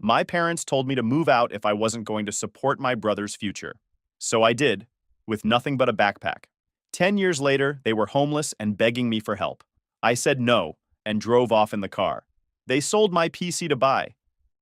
My parents told me to move out if I wasn't going to support my brother's future. So I did, with nothing but a backpack. 10 years later, they were homeless and begging me for help. I said no and drove off in the car. They sold my PC to buy.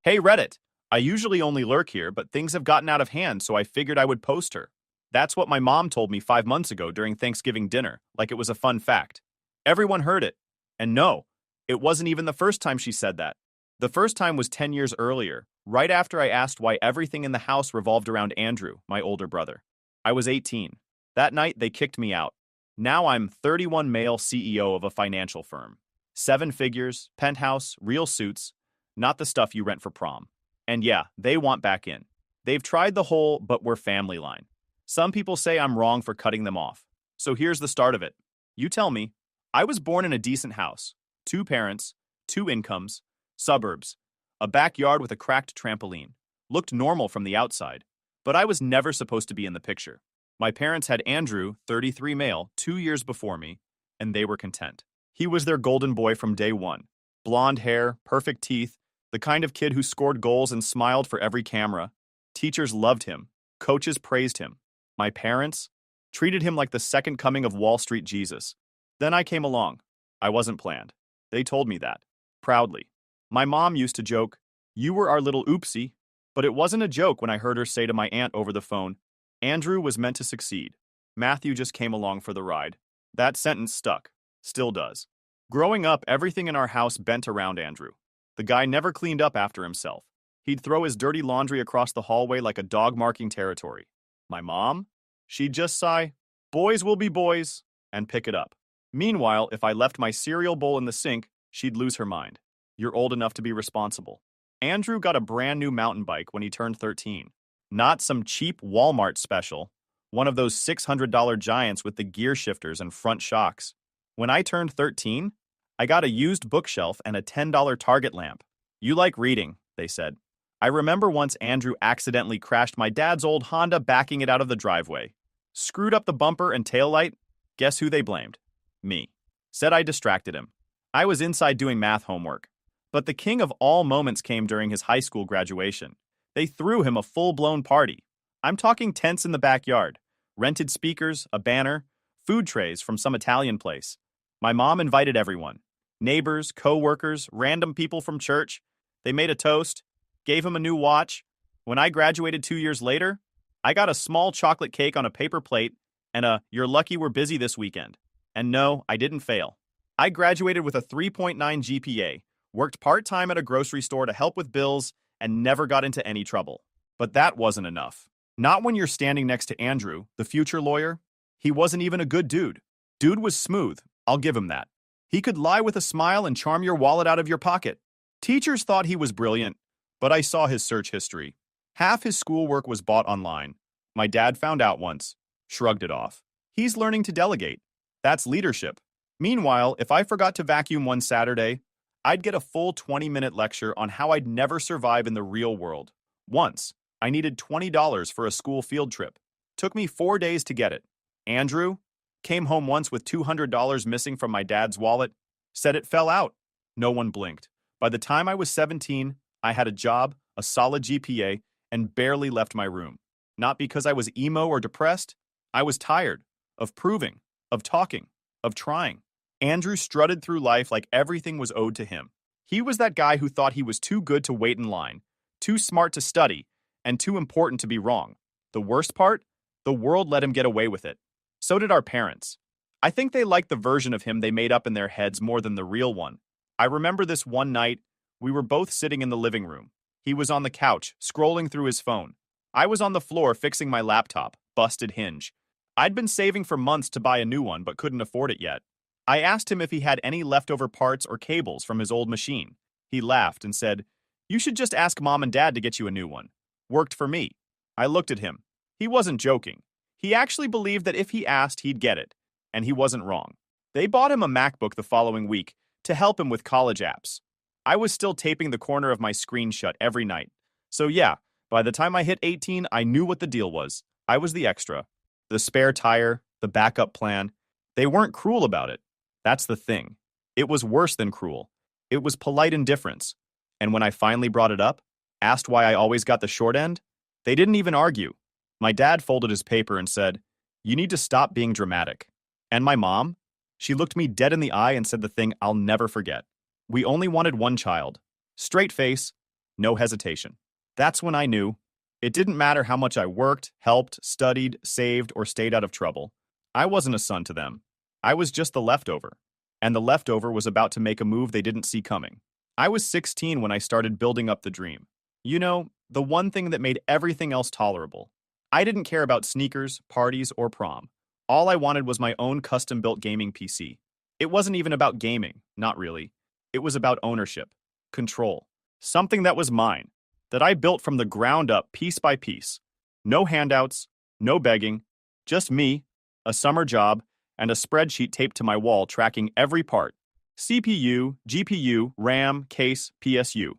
Hey, Reddit, I usually only lurk here, but things have gotten out of hand, so I figured I would post her. That's what my mom told me 5 months ago during Thanksgiving dinner, like it was a fun fact. Everyone heard it. And no, it wasn't even the first time she said that. The first time was 10 years earlier, right after I asked why everything in the house revolved around Andrew, my older brother. I was 18. That night, they kicked me out. Now I'm 31 male CEO of a financial firm. 7 figures, penthouse, real suits, not the stuff you rent for prom. And yeah, they want back in. They've tried the whole "but we're family" line. Some people say I'm wrong for cutting them off. So here's the start of it. You tell me. I was born in a decent house. 2 parents, 2 incomes, suburbs, a backyard with a cracked trampoline. Looked normal from the outside. But I was never supposed to be in the picture. My parents had Andrew, 33 male, 2 years before me, and they were content. He was their golden boy from day one. Blonde hair, perfect teeth, the kind of kid who scored goals and smiled for every camera. Teachers loved him. Coaches praised him. My parents treated him like the second coming of Wall Street Jesus. Then I came along. I wasn't planned. They told me that. Proudly. My mom used to joke, "You were our little oopsie." But it wasn't a joke when I heard her say to my aunt over the phone, "Andrew was meant to succeed. Matthew just came along for the ride." That sentence stuck. Still does. Growing up, everything in our house bent around Andrew. The guy never cleaned up after himself. He'd throw his dirty laundry across the hallway like a dog marking territory. My mom? She'd just sigh, "Boys will be boys," and pick it up. Meanwhile, if I left my cereal bowl in the sink, she'd lose her mind. "You're old enough to be responsible." Andrew got a brand new mountain bike when he turned 13. Not some cheap Walmart special, one of those $600 giants with the gear shifters and front shocks. When I turned 13, I got a used bookshelf and a $10 Target lamp. "You like reading," they said. I remember once Andrew accidentally crashed my dad's old Honda, backing it out of the driveway. Screwed up the bumper and taillight. Guess who they blamed? Me. Said I distracted him. I was inside doing math homework. But the king of all moments came during his high school graduation. They threw him a full-blown party. I'm talking tents in the backyard, rented speakers, a banner, food trays from some Italian place. My mom invited everyone. Neighbors, co-workers, random people from church. They made a toast, gave him a new watch. When I graduated 2 years later, I got a small chocolate cake on a paper plate and a "you're lucky we're busy this weekend." And no, I didn't fail. I graduated with a 3.9 GPA, worked part-time at a grocery store to help with bills, and never got into any trouble. But that wasn't enough. Not when you're standing next to Andrew, the future lawyer. He wasn't even a good dude. Dude was smooth, I'll give him that. He could lie with a smile and charm your wallet out of your pocket. Teachers thought he was brilliant, but I saw his search history. Half his schoolwork was bought online. My dad found out once, shrugged it off. He's learning to delegate. That's leadership. Meanwhile, if I forgot to vacuum one Saturday, I'd get a full 20-minute lecture on how I'd never survive in the real world. Once, I needed $20 for a school field trip. Took me 4 days to get it. Andrew came home once with $200 missing from my dad's wallet, said it fell out. No one blinked. By the time I was 17, I had a job, a solid GPA, and barely left my room. Not because I was emo or depressed. I was tired of proving, of talking, of trying. Andrew strutted through life like everything was owed to him. He was that guy who thought he was too good to wait in line, too smart to study, and too important to be wrong. The worst part? The world let him get away with it. So did our parents. I think they liked the version of him they made up in their heads more than the real one. I remember this one night, we were both sitting in the living room. He was on the couch, scrolling through his phone. I was on the floor fixing my laptop, busted hinge. I'd been saving for months to buy a new one, but couldn't afford it yet. I asked him if he had any leftover parts or cables from his old machine. He laughed and said, "You should just ask Mom and Dad to get you a new one." Worked for me. I looked at him. He wasn't joking. He actually believed that if he asked, he'd get it. And he wasn't wrong. They bought him a MacBook the following week to help him with college apps. I was still taping the corner of my screen shut every night. So yeah, by the time I hit 18, I knew what the deal was. I was the extra. The spare tire, the backup plan. They weren't cruel about it. That's the thing. It was worse than cruel. It was polite indifference. And when I finally brought it up, Asked why I always got the short end? They didn't even argue. My dad folded his paper and said, "You need to stop being dramatic." And my mom? She looked me dead in the eye and said the thing I'll never forget. We only wanted one child. Straight face, no hesitation. That's when I knew. It didn't matter how much I worked, helped, studied, saved, or stayed out of trouble. I wasn't a son to them. I was just the leftover. And the leftover was about to make a move they didn't see coming. I was 16 when I started building up the dream. You know, the one thing that made everything else tolerable. I didn't care about sneakers, parties, or prom. All I wanted was my own custom-built gaming PC. It wasn't even about gaming, not really. It was about ownership, control, something that was mine, that I built from the ground up piece by piece. No handouts, no begging, just me, a summer job, and a spreadsheet taped to my wall tracking every part. CPU, GPU, RAM, case, PSU.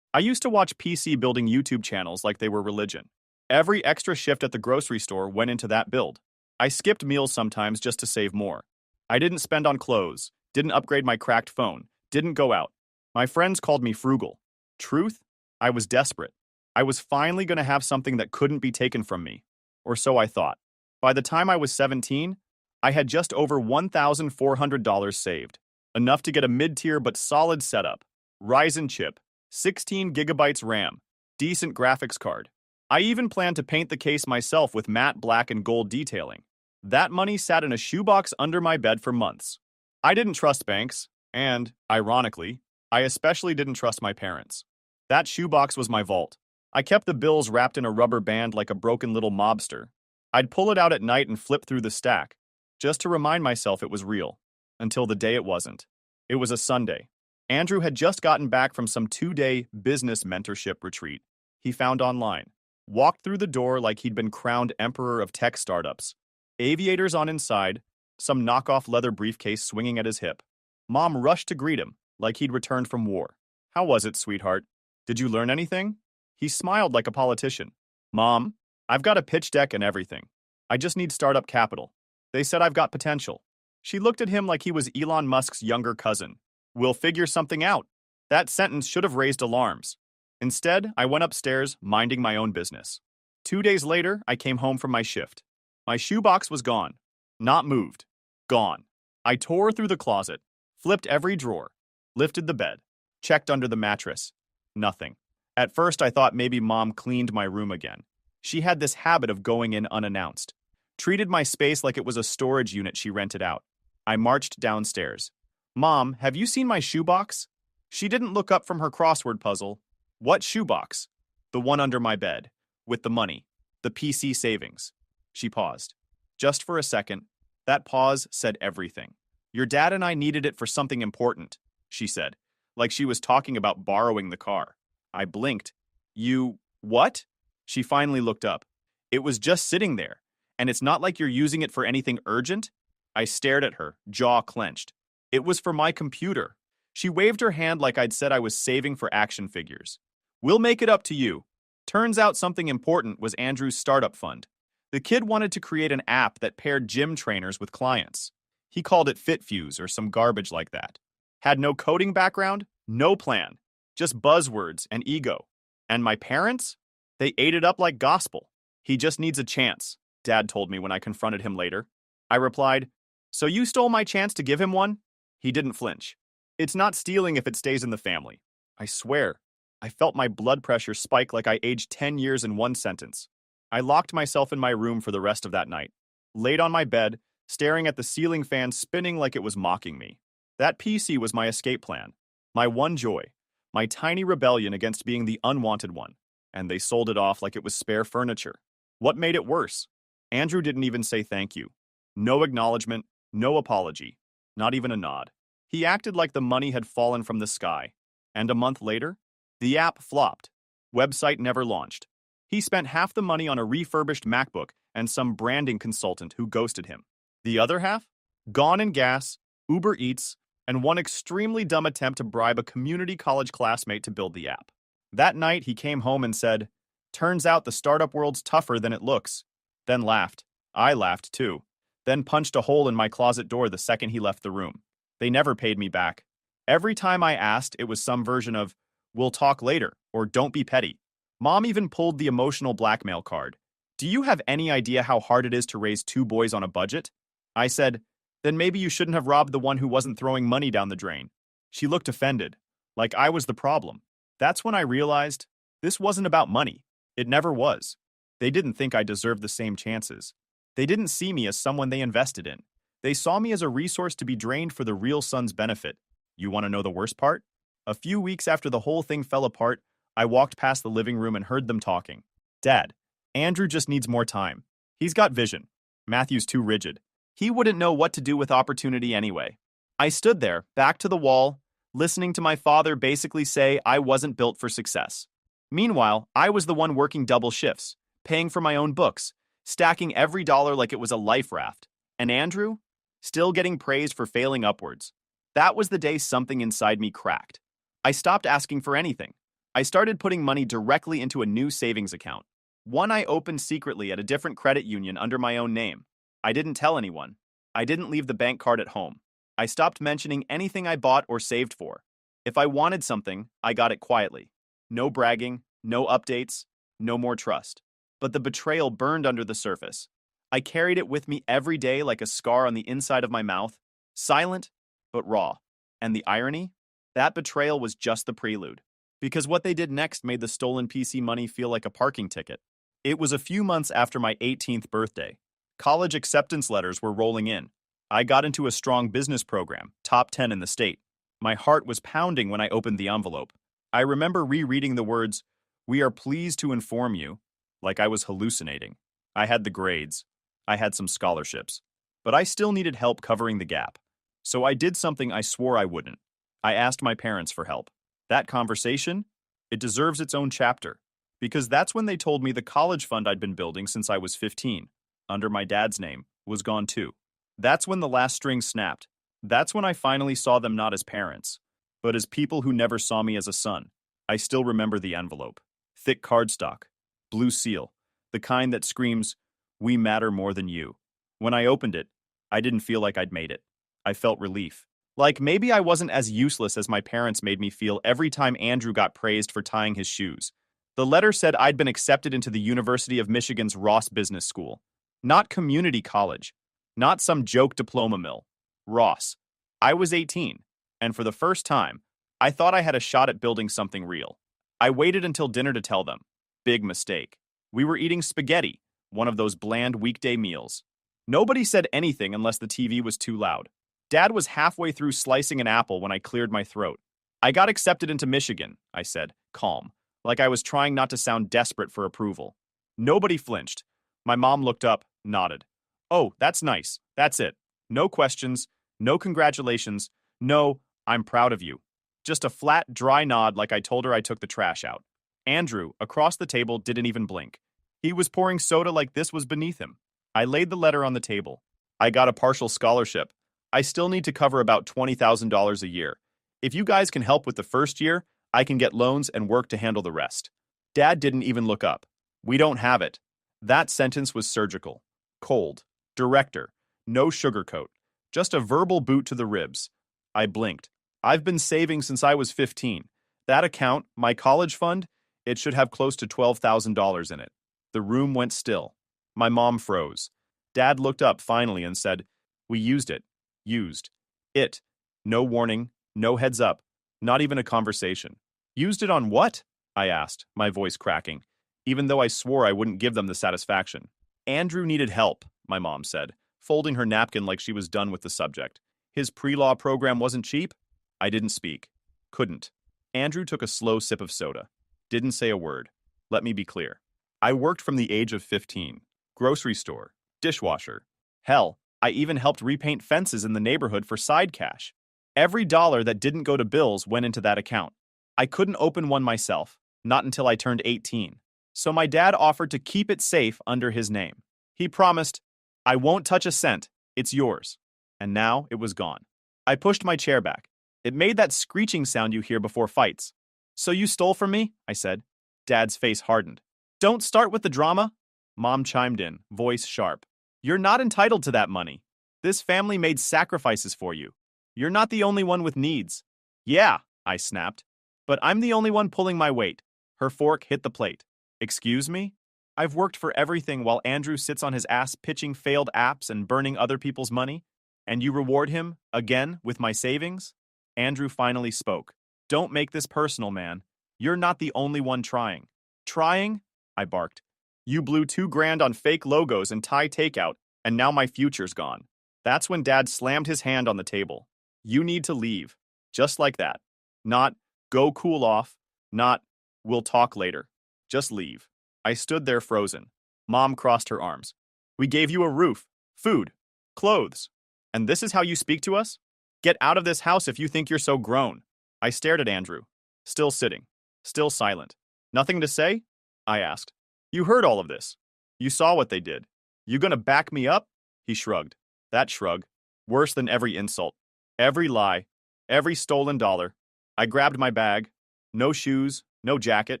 I used to watch PC building YouTube channels like they were religion. Every extra shift at the grocery store went into that build. I skipped meals sometimes just to save more. I didn't spend on clothes, didn't upgrade my cracked phone, didn't go out. My friends called me frugal. Truth? I was desperate. I was finally going to have something that couldn't be taken from me. Or so I thought. By the time I was 17, I had just over $1,400 saved. Enough to get a mid-tier but solid setup. Ryzen chip, 16 gigabytes RAM, decent graphics card. I even planned to paint the case myself with matte black and gold detailing. That money sat in a shoebox under my bed for months. I didn't trust banks, and, ironically, I especially didn't trust my parents. That shoebox was my vault. I kept the bills wrapped in a rubber band like a broken little mobster. I'd pull it out at night and flip through the stack, just to remind myself it was real. Until the day it wasn't. It was a Sunday. Andrew had just gotten back from some 2-day business mentorship retreat he found online. Walked through the door like he'd been crowned emperor of tech startups. Aviators on inside, some knockoff leather briefcase swinging at his hip. Mom rushed to greet him like he'd returned from war. "How was it, sweetheart? Did you learn anything?" He smiled like a politician. "Mom, I've got a pitch deck and everything. I just need startup capital. They said I've got potential." She looked at him like he was Elon Musk's younger cousin. "We'll figure something out." That sentence should have raised alarms. Instead, I went upstairs, minding my own business. 2 days later, I came home from my shift. My shoebox was gone. Not moved. Gone. I tore through the closet, flipped every drawer, lifted the bed, checked under the mattress. Nothing. At first, I thought maybe Mom cleaned my room again. She had this habit of going in unannounced. Treated my space like it was a storage unit she rented out. I marched downstairs. "Mom, have you seen my shoebox?" She didn't look up from her crossword puzzle. "What shoebox?" "The one under my bed. With the money. The PC savings." She paused. Just for a second. That pause said everything. "Your dad and I needed it for something important," she said, like she was talking about borrowing the car. I blinked. "You... what?" She finally looked up. "It was just sitting there. And it's not like you're using it for anything urgent?" I stared at her, jaw clenched. "It was for my computer." She waved her hand like I'd said I was saving for action figures. "We'll make it up to you." Turns out something important was Andrew's startup fund. The kid wanted to create an app that paired gym trainers with clients. He called it FitFuse or some garbage like that. Had no coding background, no plan. Just buzzwords and ego. And my parents? They ate it up like gospel. "He just needs a chance," Dad told me when I confronted him later. I replied, "So you stole my chance to give him one?" He didn't flinch. "It's not stealing if it stays in the family." I swear, I felt my blood pressure spike like I aged 10 years in one sentence. I locked myself in my room for the rest of that night. Laid on my bed, staring at the ceiling fan spinning like it was mocking me. That PC was my escape plan. My one joy. My tiny rebellion against being the unwanted one. And they sold it off like it was spare furniture. What made it worse? Andrew didn't even say thank you. No acknowledgement, no apology. Not even a nod. He acted like the money had fallen from the sky. And a month later, the app flopped. Website never launched. He spent half the money on a refurbished MacBook and some branding consultant who ghosted him. The other half? Gone in gas, Uber Eats, and one extremely dumb attempt to bribe a community college classmate to build the app. That night, he came home and said, "Turns out the startup world's tougher than it looks." Then laughed. I laughed too. Then punched a hole in my closet door the second he left the room. They never paid me back. Every time I asked, it was some version of, "We'll talk later," or "Don't be petty." Mom even pulled the emotional blackmail card. Do you have any idea how hard it is to raise two boys on a budget? I said, then maybe you shouldn't have robbed the one who wasn't throwing money down the drain. She looked offended, like I was the problem. That's when I realized this wasn't about money. It never was. They didn't think I deserved the same chances. They didn't see me as someone they invested in. They saw me as a resource to be drained for the real son's benefit. You want to know the worst part? A few weeks after the whole thing fell apart, I walked past the living room and heard them talking. Dad, Andrew just needs more time. He's got vision. Matthew's too rigid. He wouldn't know what to do with opportunity anyway. I stood there, back to the wall, listening to my father basically say I wasn't built for success. Meanwhile, I was the one working double shifts, paying for my own books, stacking every dollar like it was a life raft. And Andrew? Still getting praised for failing upwards. That was the day something inside me cracked. I stopped asking for anything. I started putting money directly into a new savings account. One I opened secretly at a different credit union under my own name. I didn't tell anyone. I didn't leave the bank card at home. I stopped mentioning anything I bought or saved for. If I wanted something, I got it quietly. No bragging, no updates, no more trust. But the betrayal burned under the surface. I carried it with me every day like a scar on the inside of my mouth, silent but raw. And the irony? That betrayal was just the prelude. Because what they did next made the stolen PC money feel like a parking ticket. It was a few months after my 18th birthday. College acceptance letters were rolling in. I got into a strong business program, top 10 in the state. My heart was pounding when I opened the envelope. I remember rereading the words, "We are pleased to inform you," like I was hallucinating. I had the grades. I had some scholarships. But I still needed help covering the gap. So I did something I swore I wouldn't. I asked my parents for help. That conversation, it deserves its own chapter. Because that's when they told me the college fund I'd been building since I was 15, under my dad's name, was gone too. That's when the last string snapped. That's when I finally saw them not as parents, but as people who never saw me as a son. I still remember the envelope. Thick cardstock. Blue seal. The kind that screams, "We matter more than you." When I opened it, I didn't feel like I'd made it. I felt relief. Like maybe I wasn't as useless as my parents made me feel every time Andrew got praised for tying his shoes. The letter said I'd been accepted into the University of Michigan's Ross Business School. Not community college. Not some joke diploma mill. Ross. I was 18, and for the first time, I thought I had a shot at building something real. I waited until dinner to tell them. Big mistake. We were eating spaghetti, one of those bland weekday meals. Nobody said anything unless the TV was too loud. Dad was halfway through slicing an apple when I cleared my throat. I got accepted into Michigan, I said, calm, like I was trying not to sound desperate for approval. Nobody flinched. My mom looked up, nodded. Oh, that's nice. That's it. No questions, no congratulations, no, I'm proud of you. Just a flat, dry nod like I told her I took the trash out. Andrew, across the table, didn't even blink. He was pouring soda like this was beneath him. I laid the letter on the table. I got a partial scholarship. I still need to cover about $20,000 a year. If you guys can help with the first year, I can get loans and work to handle the rest. Dad didn't even look up. We don't have it. That sentence was surgical. Cold. Director. No sugarcoat. Just a verbal boot to the ribs. I blinked. I've been saving since I was 15. That account, my college fund, it should have close to $12,000 in it. The room went still. My mom froze. Dad looked up finally and said, "We used it. Used. It. No warning, no heads up, not even a conversation." Used it on what? I asked, my voice cracking, even though I swore I wouldn't give them the satisfaction. Andrew needed help, my mom said, folding her napkin like she was done with the subject. His pre-law program wasn't cheap? I didn't speak. Couldn't. Andrew took a slow sip of soda. Didn't say a word. Let me be clear. I worked from the age of 15. Grocery store. Dishwasher. Hell, I even helped repaint fences in the neighborhood for side cash. Every dollar that didn't go to bills went into that account. I couldn't open one myself, not until I turned 18. So my dad offered to keep it safe under his name. He promised, "I won't touch a cent. It's yours." And now it was gone. I pushed my chair back. It made that screeching sound you hear before fights. "So you stole from me?" I said. Dad's face hardened. "Don't start with the drama." Mom chimed in, voice sharp. "You're not entitled to that money. This family made sacrifices for you. You're not the only one with needs." "Yeah," I snapped. "But I'm the only one pulling my weight." Her fork hit the plate. Excuse me? I've worked for everything while Andrew sits on his ass pitching failed apps and burning other people's money, and you reward him, again, with my savings? Andrew finally spoke. Don't make this personal, man. You're not the only one trying. Trying? I barked. You blew $2 grand on fake logos and Thai takeout, and now my future's gone. That's when Dad slammed his hand on the table. You need to leave. Just like that. Not, go cool off. Not, we'll talk later. Just leave. I stood there frozen. Mom crossed her arms. We gave you a roof, food, clothes. And this is how you speak to us? Get out of this house if you think you're so grown. I stared at Andrew. Still sitting. Still silent. Nothing to say? I asked. You heard all of this. You saw what they did. You gonna back me up? He shrugged. That shrug. Worse than every insult. Every lie. Every stolen dollar. I grabbed my bag. No shoes. No jacket.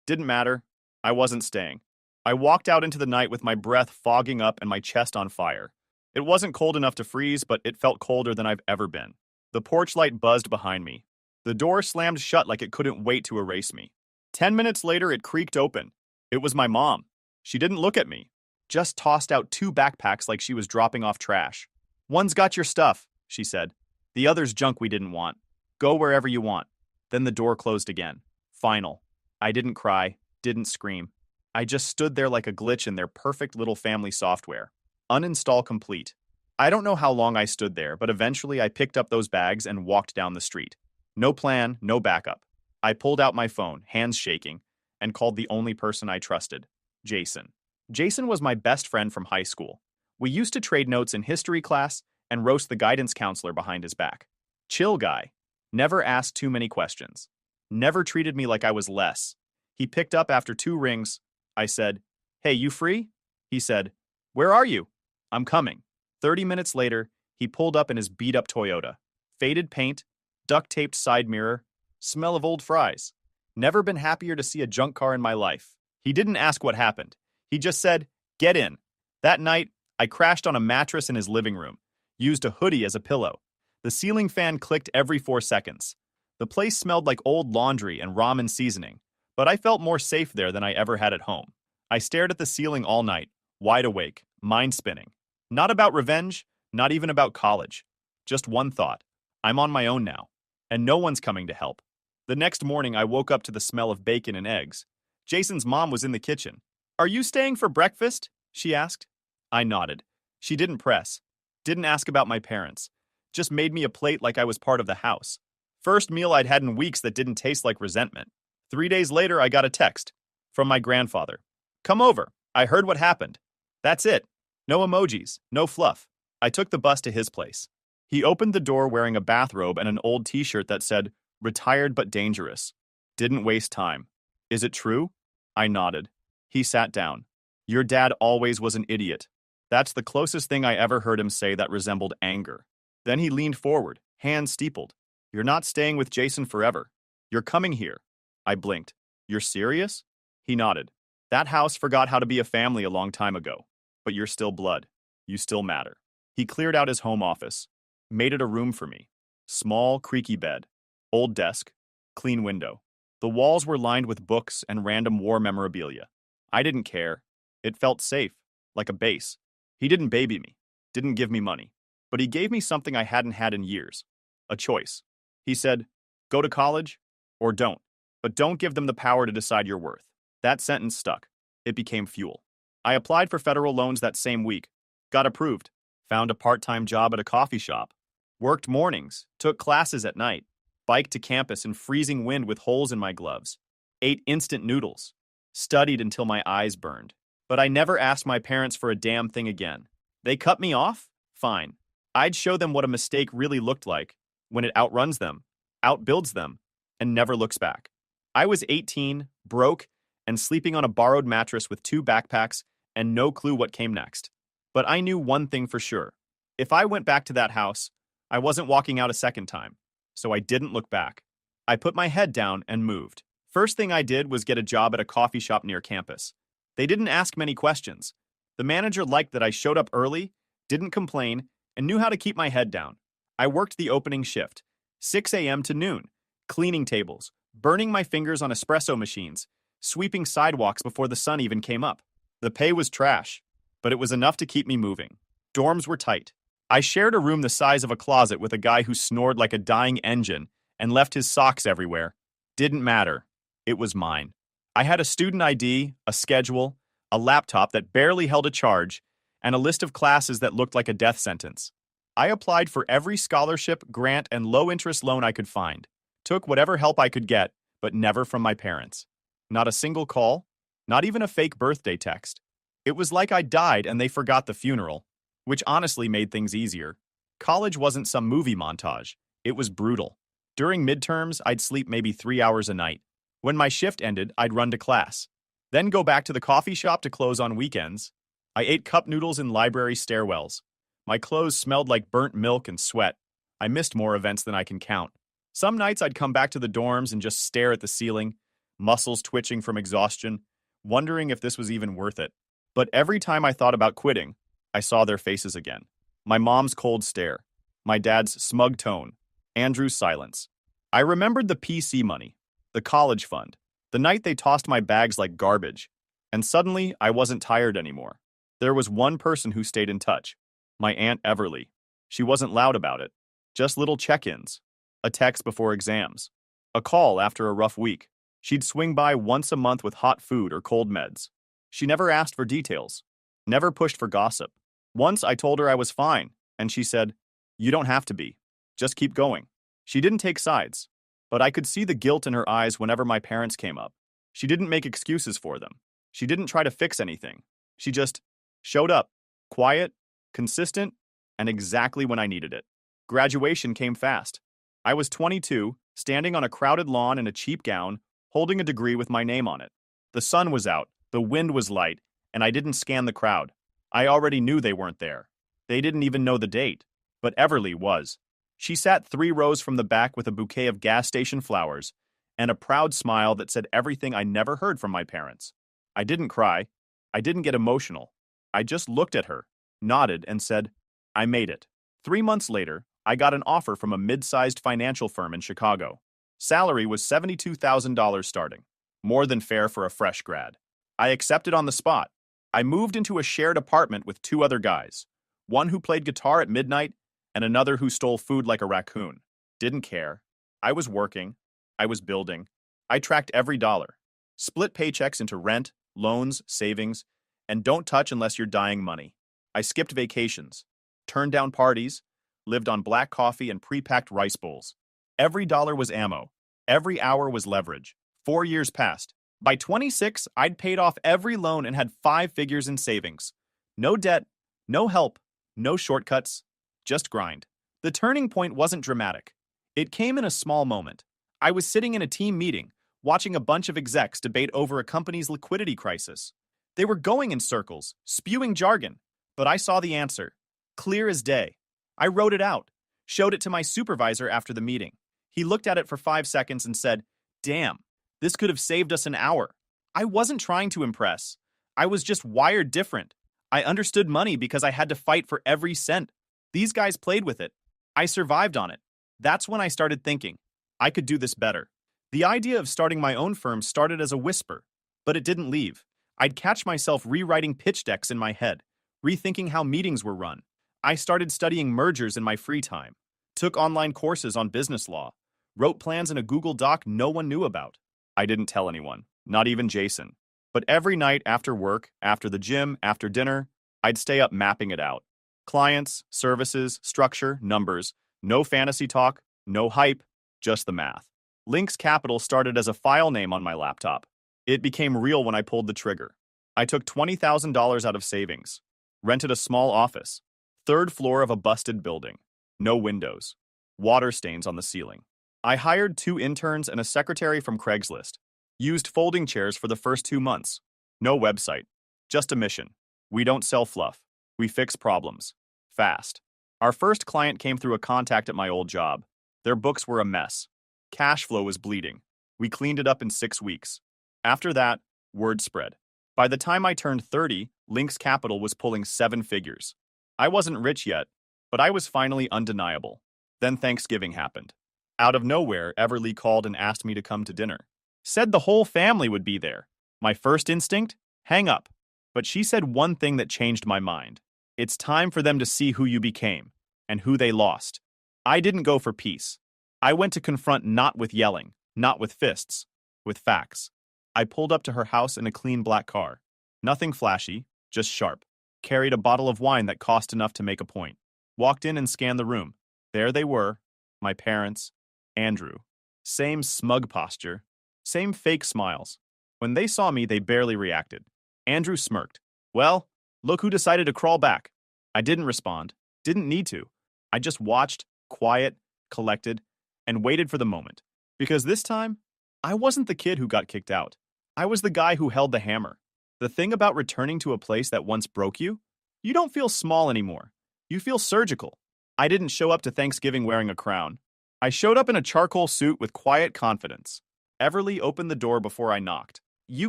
Didn't matter. I wasn't staying. I walked out into the night with my breath fogging up and my chest on fire. It wasn't cold enough to freeze, but it felt colder than I've ever been. The porch light buzzed behind me. The door slammed shut like it couldn't wait to erase me. 10 minutes later, it creaked open. It was my mom. She didn't look at me. Just tossed out 2 backpacks like she was dropping off trash. One's got your stuff, she said. The other's junk we didn't want. Go wherever you want. Then the door closed again. Final. I didn't cry, didn't scream. I just stood there like a glitch in their perfect little family software. Uninstall complete. I don't know how long I stood there, but eventually I picked up those bags and walked down the street. No plan, no backup. I pulled out my phone, hands shaking, and called the only person I trusted, Jason. Jason was my best friend from high school. We used to trade notes in history class and roast the guidance counselor behind his back. Chill guy. Never asked too many questions. Never treated me like I was less. He picked up after 2 rings. I said, Hey, you free? He said, Where are you? I'm coming. 30 minutes later, he pulled up in his beat-up Toyota. Faded paint, duct-taped side mirror, smell of old fries. Never been happier to see a junk car in my life. He didn't ask what happened. He just said, Get in. That night, I crashed on a mattress in his living room, used a hoodie as a pillow. The ceiling fan clicked every 4 seconds. The place smelled like old laundry and ramen seasoning, but I felt more safe there than I ever had at home. I stared at the ceiling all night, wide awake, mind spinning. Not about revenge, not even about college. Just one thought. I'm on my own now, and no one's coming to help. The next morning, I woke up to the smell of bacon and eggs. Jason's mom was in the kitchen. Are you staying for breakfast? She asked. I nodded. She didn't press. Didn't ask about my parents. Just made me a plate like I was part of the house. First meal I'd had in weeks that didn't taste like resentment. 3 days later, I got a text from my grandfather. Come over. I heard what happened. That's it. No emojis, no fluff. I took the bus to his place. He opened the door wearing a bathrobe and an old t-shirt that said, Retired but dangerous. Didn't waste time. Is it true? I nodded. He sat down. Your dad always was an idiot. That's the closest thing I ever heard him say that resembled anger. Then he leaned forward, hands steepled. You're not staying with Jason forever. You're coming here. I blinked. You're serious? He nodded. That house forgot how to be a family a long time ago. But you're still blood. You still matter. He cleared out his home office. Made it a room for me. Small, creaky bed. Old desk. Clean window. The walls were lined with books and random war memorabilia. I didn't care. It felt safe, like a base. He didn't baby me. Didn't give me money. But he gave me something I hadn't had in years. A choice. He said, go to college or don't. But don't give them the power to decide your worth. That sentence stuck. It became fuel. I applied for federal loans that same week. Got approved. Found a part-time job at a coffee shop. Worked mornings. Took classes at night. Biked to campus in freezing wind with holes in my gloves. Ate instant noodles. Studied until my eyes burned. But I never asked my parents for a damn thing again. They cut me off? Fine. I'd show them what a mistake really looked like when it outruns them, outbuilds them, and never looks back. I was 18, broke, and sleeping on a borrowed mattress with 2 backpacks and no clue what came next. But I knew one thing for sure. If I went back to that house, I wasn't walking out a second time. So I didn't look back. I put my head down and moved. First thing I did was get a job at a coffee shop near campus. They didn't ask many questions. The manager liked that I showed up early, didn't complain, and knew how to keep my head down. I worked the opening shift, 6 a.m. to noon, cleaning tables, burning my fingers on espresso machines, sweeping sidewalks before the sun even came up. The pay was trash, but it was enough to keep me moving. Dorms were tight. I shared a room the size of a closet with a guy who snored like a dying engine and left his socks everywhere. Didn't matter. It was mine. I had a student ID, a schedule, a laptop that barely held a charge, and a list of classes that looked like a death sentence. I applied for every scholarship, grant, and low-interest loan I could find. Took whatever help I could get, but never from my parents. Not a single call, not even a fake birthday text. It was like I died and they forgot the funeral, which honestly made things easier. College wasn't some movie montage. It was brutal. During midterms, I'd sleep maybe 3 hours a night. When my shift ended, I'd run to class. Then go back to the coffee shop to close on weekends. I ate cup noodles in library stairwells. My clothes smelled like burnt milk and sweat. I missed more events than I can count. Some nights I'd come back to the dorms and just stare at the ceiling, muscles twitching from exhaustion, wondering if this was even worth it. But every time I thought about quitting, I saw their faces again. My mom's cold stare, my dad's smug tone, Andrew's silence. I remembered the PC money, the college fund, the night they tossed my bags like garbage, and suddenly I wasn't tired anymore. There was one person who stayed in touch, my Aunt Everly. She wasn't loud about it, just little check-ins, a text before exams, a call after a rough week. She'd swing by once a month with hot food or cold meds. She never asked for details, never pushed for gossip. Once I told her I was fine, and she said, "You don't have to be. Just keep going." She didn't take sides, but I could see the guilt in her eyes whenever my parents came up. She didn't make excuses for them. She didn't try to fix anything. She just showed up, quiet, consistent, and exactly when I needed it. Graduation came fast. I was 22, standing on a crowded lawn in a cheap gown, holding a degree with my name on it. The sun was out, the wind was light, and I didn't scan the crowd. I already knew they weren't there. They didn't even know the date, but Everly was. She sat 3 rows from the back with a bouquet of gas station flowers and a proud smile that said everything I never heard from my parents. I didn't cry. I didn't get emotional. I just looked at her, nodded, and said, "I made it." 3 months later, I got an offer from a mid-sized financial firm in Chicago. Salary was $72,000 starting, more than fair for a fresh grad. I accepted on the spot. I moved into a shared apartment with 2 other guys, one who played guitar at midnight and another who stole food like a raccoon. Didn't care. I was working. I was building. I tracked every dollar. Split paychecks into rent, loans, savings, and don't touch unless you're dying money. I skipped vacations, turned down parties, lived on black coffee and pre-packed rice bowls. Every dollar was ammo. Every hour was leverage. 4 years passed. By 26, I'd paid off every loan and had 5 figures in savings. No debt, no help, no shortcuts, just grind. The turning point wasn't dramatic. It came in a small moment. I was sitting in a team meeting, watching a bunch of execs debate over a company's liquidity crisis. They were going in circles, spewing jargon, but I saw the answer, clear as day. I wrote it out, showed it to my supervisor after the meeting. He looked at it for 5 seconds and said, "Damn, this could have saved us an hour." I wasn't trying to impress. I was just wired different. I understood money because I had to fight for every cent. These guys played with it. I survived on it. That's when I started thinking, I could do this better. The idea of starting my own firm started as a whisper, but it didn't leave. I'd catch myself rewriting pitch decks in my head, rethinking how meetings were run. I started studying mergers in my free time, took online courses on business law, wrote plans in a Google Doc no one knew about. I didn't tell anyone, not even Jason. But every night after work, after the gym, after dinner, I'd stay up mapping it out. Clients, services, structure, numbers, no fantasy talk, no hype, just the math. Lynx Capital started as a file name on my laptop. It became real when I pulled the trigger. I took $20,000 out of savings, rented a small office, 3rd floor of a busted building, no windows, water stains on the ceiling. I hired 2 interns and a secretary from Craigslist, used folding chairs for the first 2 months. No website, just a mission. We don't sell fluff. We fix problems. Fast. Our first client came through a contact at my old job. Their books were a mess. Cash flow was bleeding. We cleaned it up in 6 weeks. After that, word spread. By the time I turned 30, Lynx Capital was pulling 7 figures. I wasn't rich yet, but I was finally undeniable. Then Thanksgiving happened. Out of nowhere, Everly called and asked me to come to dinner. Said the whole family would be there. My first instinct? Hang up. But she said one thing that changed my mind. It's time for them to see who you became and who they lost. I didn't go for peace. I went to confront not with yelling, not with fists, with facts. I pulled up to her house in a clean black car. Nothing flashy, just sharp. Carried a bottle of wine that cost enough to make a point. Walked in and scanned the room. There they were, my parents, Andrew. Same smug posture, same fake smiles. When they saw me, they barely reacted. Andrew smirked. Well, look who decided to crawl back. I didn't respond, didn't need to. I just watched, quiet, collected, and waited for the moment. Because this time, I wasn't the kid who got kicked out. I was the guy who held the hammer. The thing about returning to a place that once broke you, you don't feel small anymore. You feel surgical. I didn't show up to Thanksgiving wearing a crown. I showed up in a charcoal suit with quiet confidence. Everly opened the door before I knocked. You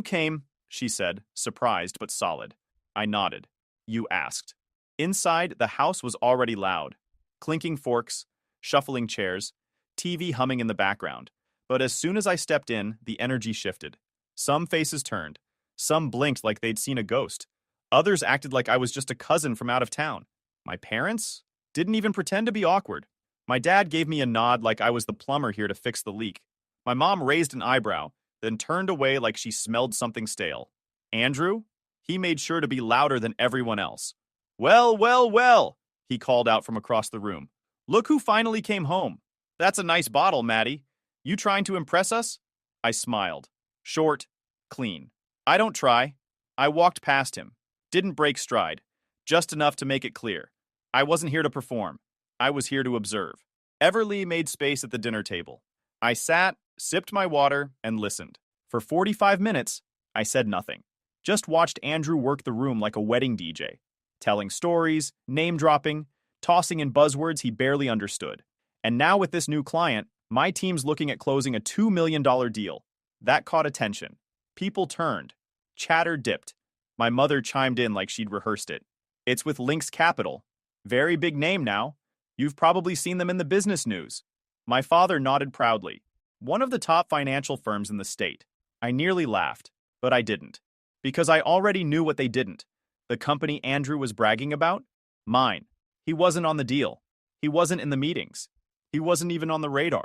came, she said, surprised but solid. I nodded. You asked. Inside, the house was already loud. Clinking forks, shuffling chairs, TV humming in the background. But as soon as I stepped in, the energy shifted. Some faces turned. Some blinked like they'd seen a ghost. Others acted like I was just a cousin from out of town. My parents didn't even pretend to be awkward. My dad gave me a nod like I was the plumber here to fix the leak. My mom raised an eyebrow, then turned away like she smelled something stale. Andrew? He made sure to be louder than everyone else. Well, well, well, he called out from across the room. Look who finally came home. That's a nice bottle, Maddie. You trying to impress us? I smiled. Short, clean. I don't try. I walked past him. Didn't break stride. Just enough to make it clear. I wasn't here to perform. I was here to observe. Everly made space at the dinner table. I sat, sipped my water, and listened. For 45 minutes, I said nothing. Just watched Andrew work the room like a wedding DJ, telling stories, name-dropping, tossing in buzzwords he barely understood. And now with this new client, my team's looking at closing a $2 million deal. That caught attention. People turned. Chatter dipped. My mother chimed in like she'd rehearsed it. It's with Lynx Capital. Very big name now. You've probably seen them in the business news. My father nodded proudly. One of the top financial firms in the state. I nearly laughed, but I didn't. Because I already knew what they didn't. The company Andrew was bragging about? Mine. He wasn't on the deal. He wasn't in the meetings. He wasn't even on the radar.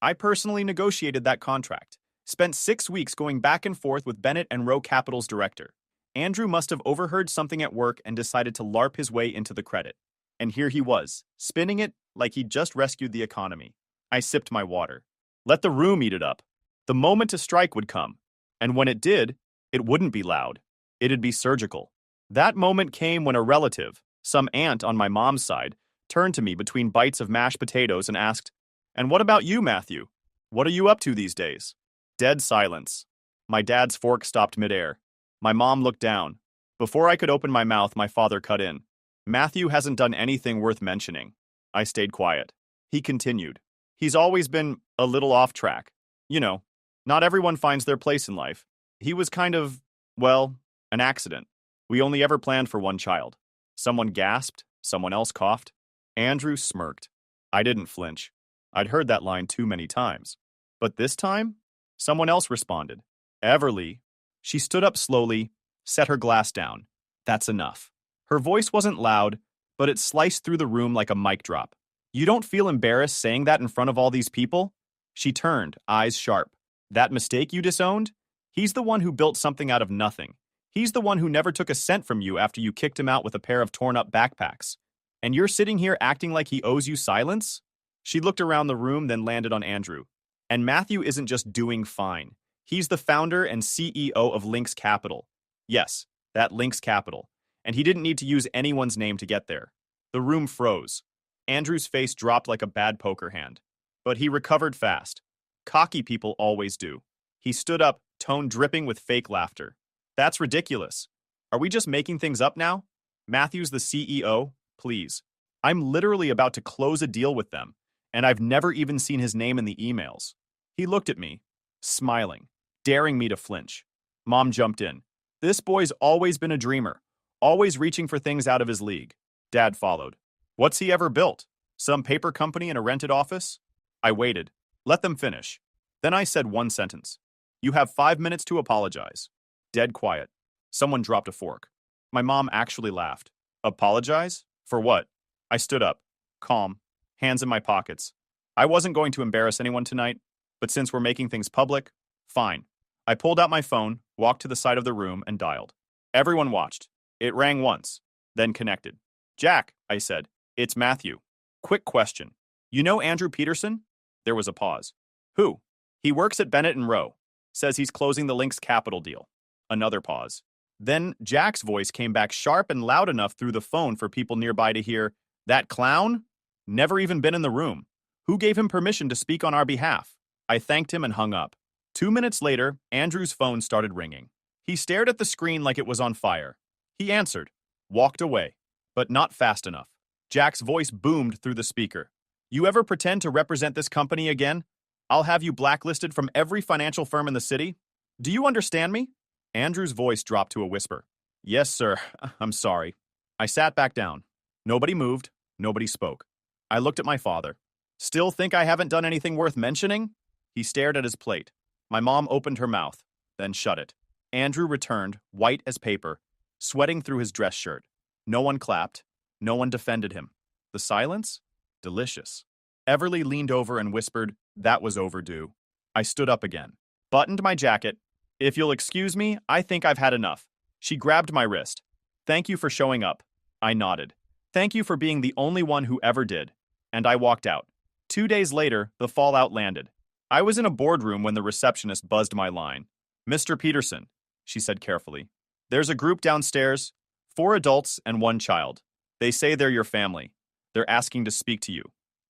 I personally negotiated that contract. Spent 6 weeks going back and forth with Bennett and Rowe Capital's director. Andrew must have overheard something at work and decided to LARP his way into the credit. And here he was, spinning it like he'd just rescued the economy. I sipped my water. Let the room eat it up. The moment to strike would come. And when it did, it wouldn't be loud. It'd be surgical. That moment came when a relative, some aunt on my mom's side, turned to me between bites of mashed potatoes and asked, "And what about you, Matthew? What are you up to these days?" Dead silence. My dad's fork stopped midair. My mom looked down. Before I could open my mouth, my father cut in. Matthew hasn't done anything worth mentioning. I stayed quiet. He continued. He's always been a little off track. You know, not everyone finds their place in life. He was kind of, well, an accident. We only ever planned for one child. Someone gasped, someone else coughed. Andrew smirked. I didn't flinch. I'd heard that line too many times. But this time, someone else responded. Everly. She stood up slowly, set her glass down. That's enough. Her voice wasn't loud, but it sliced through the room like a mic drop. You don't feel embarrassed saying that in front of all these people? She turned, eyes sharp. That mistake you disowned? He's the one who built something out of nothing. He's the one who never took a cent from you after you kicked him out with a pair of torn-up backpacks. And you're sitting here acting like he owes you silence? She looked around the room, then landed on Andrew. And Matthew isn't just doing fine. He's the founder and CEO of Lynx Capital. Yes, that Lynx Capital. And he didn't need to use anyone's name to get there. The room froze. Andrew's face dropped like a bad poker hand. But he recovered fast. Cocky people always do. He stood up, tone dripping with fake laughter. That's ridiculous. Are we just making things up now? Matthew's the CEO? Please. I'm literally about to close a deal with them, and I've never even seen his name in the emails. He looked at me, smiling, daring me to flinch. Mom jumped in. This boy's always been a dreamer, always reaching for things out of his league. Dad followed. What's he ever built? Some paper company in a rented office? I waited. Let them finish. Then I said one sentence. You have 5 minutes to apologize. Dead quiet. Someone dropped a fork. My mom actually laughed. Apologize? For what? I stood up, calm, hands in my pockets. I wasn't going to embarrass anyone tonight, but since we're making things public, fine. I pulled out my phone, walked to the side of the room, and dialed. Everyone watched. It rang once, then connected. Jack, I said. It's Matthew. Quick question. You know Andrew Peterson? There was a pause. Who? He works at Bennett and Rowe. Says he's closing the Lynx Capital deal. Another pause. Then Jack's voice came back sharp and loud enough through the phone for people nearby to hear, that clown? Never even been in the room. Who gave him permission to speak on our behalf? I thanked him and hung up. 2 minutes later, Andrew's phone started ringing. He stared at the screen like it was on fire. He answered, walked away, but not fast enough. Jack's voice boomed through the speaker. You ever pretend to represent this company again? I'll have you blacklisted from every financial firm in the city. Do you understand me? Andrew's voice dropped to a whisper. Yes, sir. I'm sorry. I sat back down. Nobody moved. Nobody spoke. I looked at my father. Still think I haven't done anything worth mentioning? He stared at his plate. My mom opened her mouth, then shut it. Andrew returned, white as paper, sweating through his dress shirt. No one clapped. No one defended him. The silence? Delicious. Everly leaned over and whispered, that was overdue. I stood up again, buttoned my jacket. If you'll excuse me, I think I've had enough. She grabbed my wrist. Thank you for showing up. I nodded. Thank you for being the only one who ever did. And I walked out. 2 days later, the fallout landed. I was in a boardroom when the receptionist buzzed my line. Mr. Peterson, she said carefully. There's a group downstairs, 4 adults and 1 child. They say they're your family. They're asking to speak to you.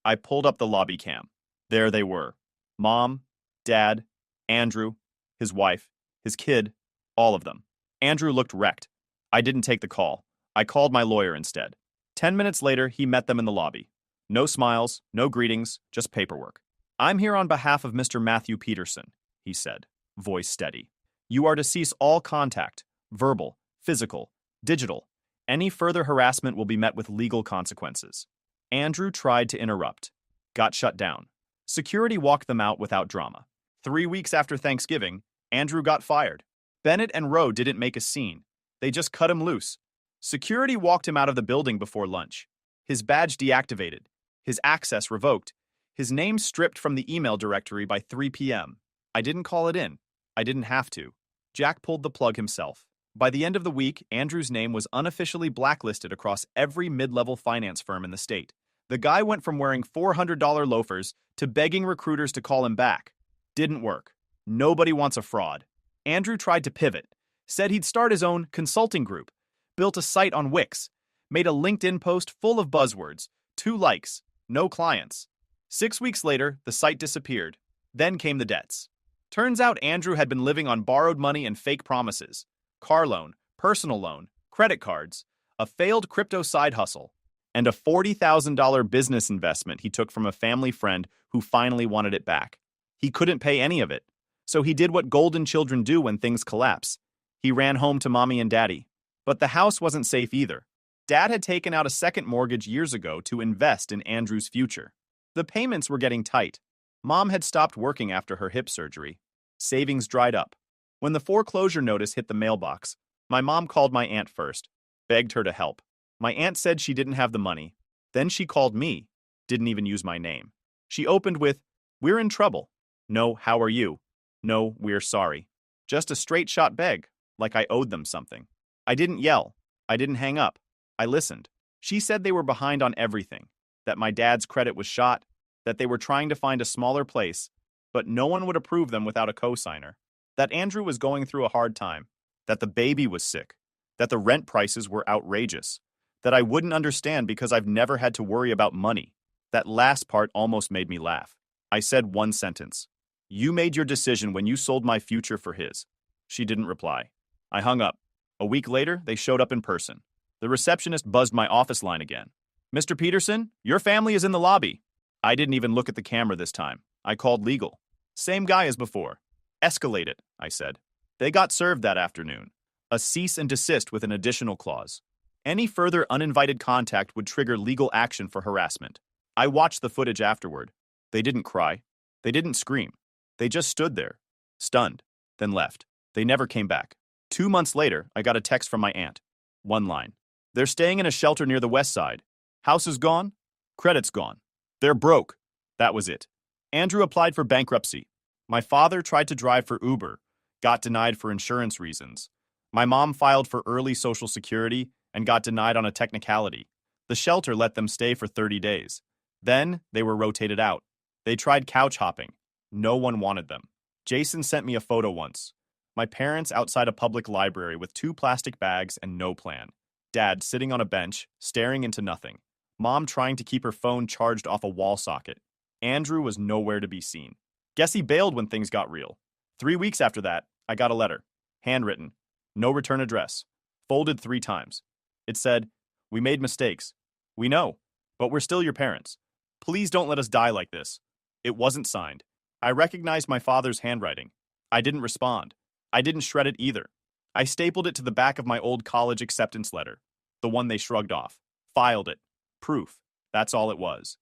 I pulled up the lobby cam. There they were. Mom, Dad, Andrew, his wife, his kid, all of them. Andrew looked wrecked. I didn't take the call. I called my lawyer instead. 10 minutes later, he met them in the lobby. No smiles, no greetings, just paperwork. I'm here on behalf of Mr. Matthew Peterson, he said, voice steady. You are to cease all contact, verbal, physical, digital. Any further harassment will be met with legal consequences. Andrew tried to interrupt. Got shut down. Security walked them out without drama. 3 weeks after Thanksgiving, Andrew got fired. Bennett and Rowe didn't make a scene. They just cut him loose. Security walked him out of the building before lunch. His badge deactivated. His access revoked. His name stripped from the email directory by 3 p.m. I didn't call it in. I didn't have to. Jack pulled the plug himself. By the end of the week, Andrew's name was unofficially blacklisted across every mid-level finance firm in the state. The guy went from wearing $400 loafers to begging recruiters to call him back. Didn't work. Nobody wants a fraud. Andrew tried to pivot, said he'd start his own consulting group, built a site on Wix, made a LinkedIn post full of buzzwords, 2 likes, no clients. 6 weeks later, the site disappeared. Then came the debts. Turns out Andrew had been living on borrowed money and fake promises. Car loan, personal loan, credit cards, a failed crypto side hustle, and a $40,000 business investment he took from a family friend who finally wanted it back. He couldn't pay any of it, so he did what golden children do when things collapse. He ran home to mommy and daddy. But the house wasn't safe either. Dad had taken out a second mortgage years ago to invest in Andrew's future. The payments were getting tight. Mom had stopped working after her hip surgery. Savings dried up. When the foreclosure notice hit the mailbox, my mom called my aunt first, begged her to help. My aunt said she didn't have the money. Then she called me, didn't even use my name. She opened with, "We're in trouble." No, "How are you?" No, "We're sorry." Just a straight shot beg, like I owed them something. I didn't yell. I didn't hang up. I listened. She said they were behind on everything, that my dad's credit was shot, that they were trying to find a smaller place, but no one would approve them without a cosigner, that Andrew was going through a hard time, that the baby was sick, that the rent prices were outrageous, that I wouldn't understand because I've never had to worry about money. That last part almost made me laugh. I said one sentence. You made your decision when you sold my future for his. She didn't reply. I hung up. A week later, they showed up in person. The receptionist buzzed my office line again. Mr. Peterson, your family is in the lobby. I didn't even look at the camera this time. I called legal. Same guy as before. Escalate it, I said. They got served that afternoon. A cease and desist with an additional clause. Any further uninvited contact would trigger legal action for harassment. I watched the footage afterward. They didn't cry. They didn't scream. They just stood there, stunned. then left. They never came back. 2 months later, I got a text from my aunt. One line. They're staying in a shelter near the west side. House is gone. Credit's gone. They're broke. That was it. Andrew applied for bankruptcy. My father tried to drive for Uber, got denied for insurance reasons. My mom filed for early Social Security and got denied on a technicality. The shelter let them stay for 30 days. Then they were rotated out. They tried couch hopping. No one wanted them. Jason sent me a photo once. My parents outside a public library with 2 plastic bags and no plan. Dad sitting on a bench, staring into nothing. Mom trying to keep her phone charged off a wall socket. Andrew was nowhere to be seen. Guess he bailed when things got real. 3 weeks after that, I got a letter. Handwritten. No return address. Folded 3 times. It said, "We made mistakes. We know, but we're still your parents. Please don't let us die like this." It wasn't signed. I recognized my father's handwriting. I didn't respond. I didn't shred it either. I stapled it to the back of my old college acceptance letter, the one they shrugged off. Filed it. Proof. That's all it was.